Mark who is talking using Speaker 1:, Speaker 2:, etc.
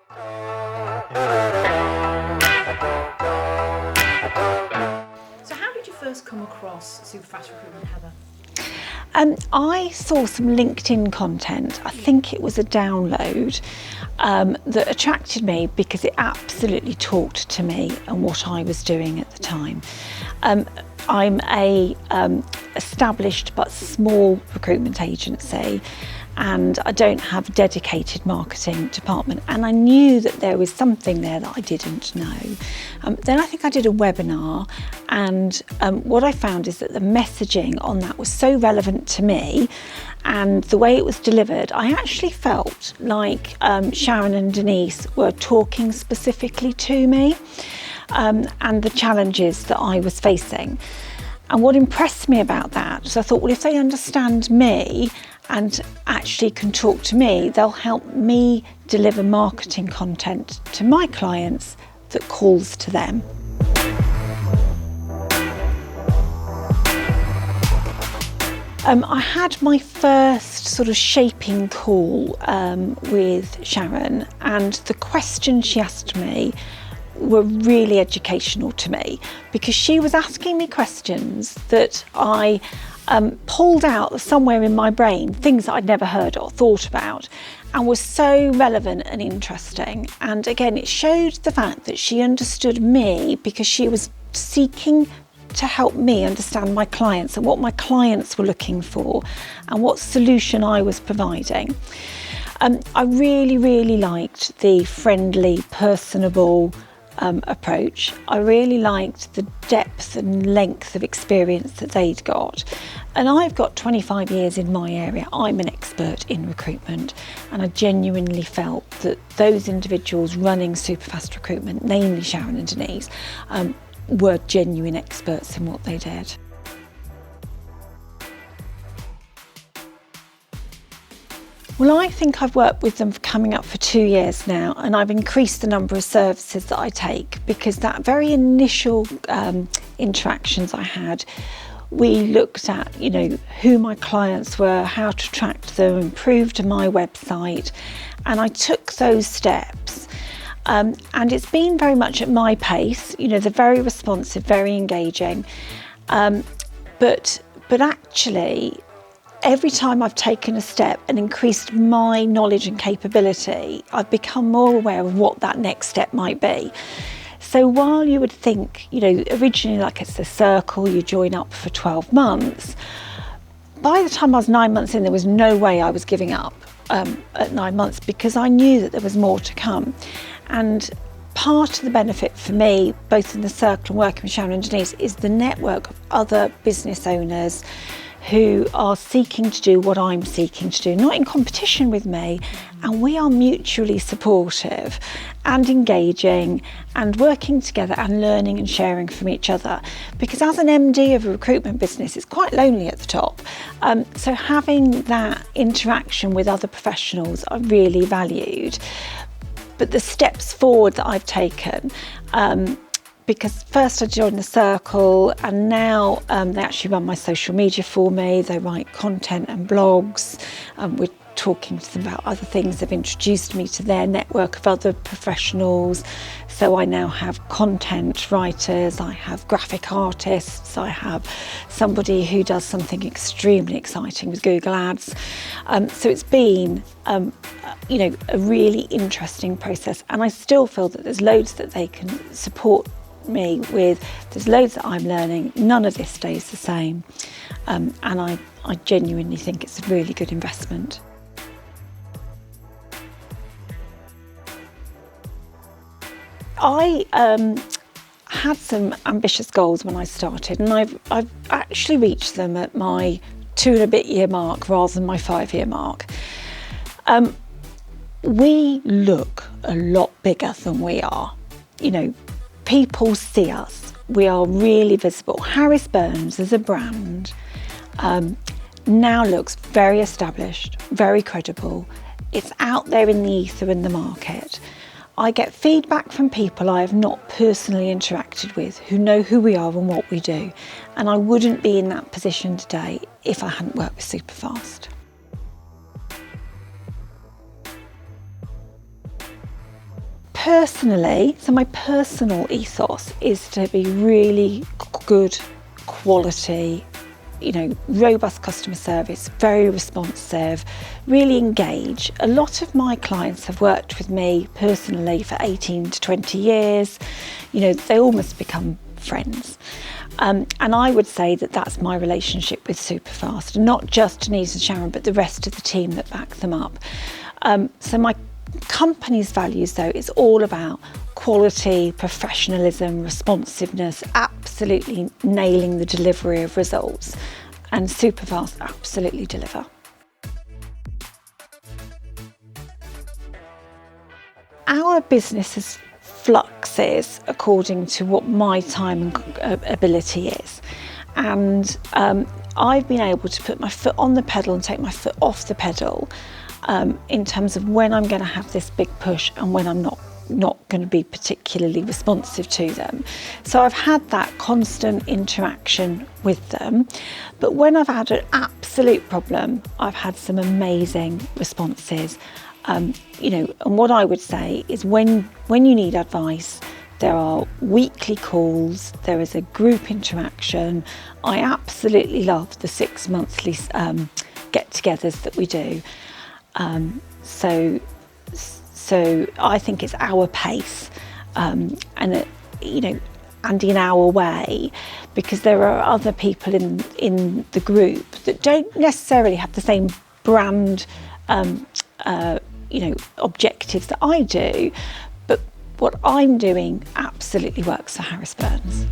Speaker 1: So how did you first come across Superfast Recruitment, Heather?
Speaker 2: I saw some LinkedIn content. I think it was a download that attracted me because it absolutely talked to me and what I was doing at the time. I'm a established but small recruitment agency, and I don't have a dedicated marketing department, and I knew that there was something there that I didn't know. Then I think I did a webinar, and what I found is that the messaging on that was so relevant to me, and the way it was delivered, I actually felt like Sharon and Denise were talking specifically to me and the challenges that I was facing. And what impressed me about that was I thought, well, if they understand me and actually can talk to me, they'll help me deliver marketing content to my clients that calls to them. I had my first sort of shaping call with Sharon, and the questions she asked me were really educational to me, because she was asking me questions that I pulled out of somewhere in my brain, things that I'd never heard or thought about, and was so relevant and interesting. And again, it showed the fact that she understood me because she was seeking to help me understand my clients and what my clients were looking for and what solution I was providing. I really, really liked the friendly, personable approach. I really liked the depth and length of experience that they'd got. And I've got 25 years in my area. I'm an expert in recruitment, and I genuinely felt that those individuals running Superfast Recruitment, namely Sharon and Denise, were genuine experts in what they did. Well, I think I've worked with them for coming up for 2 years now, and I've increased the number of services that I take, because that very initial interactions I had, we looked at, who my clients were, how to track them, improved my website, and I took those steps. And it's been very much at my pace. They're very responsive, very engaging, but actually, every time I've taken a step and increased my knowledge and capability, I've become more aware of what that next step might be. So while you would think, originally like it's a circle, you join up for 12 months, by the time I was 9 months in, there was no way I was giving up at 9 months, because I knew that there was more to come. And part of the benefit for me, both in the circle and working with Sharon and Denise, is the network of other business owners who are seeking to do what I'm seeking to do, not in competition with me, and we are mutually supportive and engaging and working together and learning and sharing from each other. Because as an MD of a recruitment business, it's quite lonely at the top. So having that interaction with other professionals I really valued. But the steps forward that I've taken, because first I joined the circle, and now they actually run my social media for me. They write content and blogs. We're talking to them about other things. They've introduced me to their network of other professionals. So I now have content writers, I have graphic artists, I have somebody who does something extremely exciting with Google Ads. So it's been a really interesting process, and I still feel that there's loads that they can support me with. There's loads that I'm learning. None of this stays the same, and I genuinely think it's a really good investment. I had some ambitious goals when I started, and I've actually reached them at my 2 and a bit year mark rather than my 5-year mark. We look a lot bigger than we are. People see us. We are really visible. Harris Burns as a brand now looks very established, very credible. It's out there in the ether in the market. I get feedback from people I have not personally interacted with, who know who we are and what we do. And I wouldn't be in that position today if I hadn't worked with Superfast. personally, so my personal ethos is to be really good quality, robust customer service, very responsive, really engage. A lot of my clients have worked with me personally for 18 to 20 years. They almost become friends. And I would say that that's my relationship with Superfast, not just Denise and Sharon, but the rest of the team that back them up. So my company's values, though, is all about quality, professionalism, responsiveness, absolutely nailing the delivery of results. And Superfast absolutely deliver. Our business fluxes according to what my time and ability is. And I've been able to put my foot on the pedal and take my foot off the pedal in terms of when I'm going to have this big push and when I'm not going to be particularly responsive to them. So I've had that constant interaction with them. But when I've had an absolute problem, I've had some amazing responses. And what I would say is when you need advice, there are weekly calls, there is a group interaction. I absolutely love the 6 monthly get-togethers that we do. So I think it's our pace, and in our way, because there are other people in the group that don't necessarily have the same brand, objectives that I do, but what I'm doing absolutely works for Harris Burns.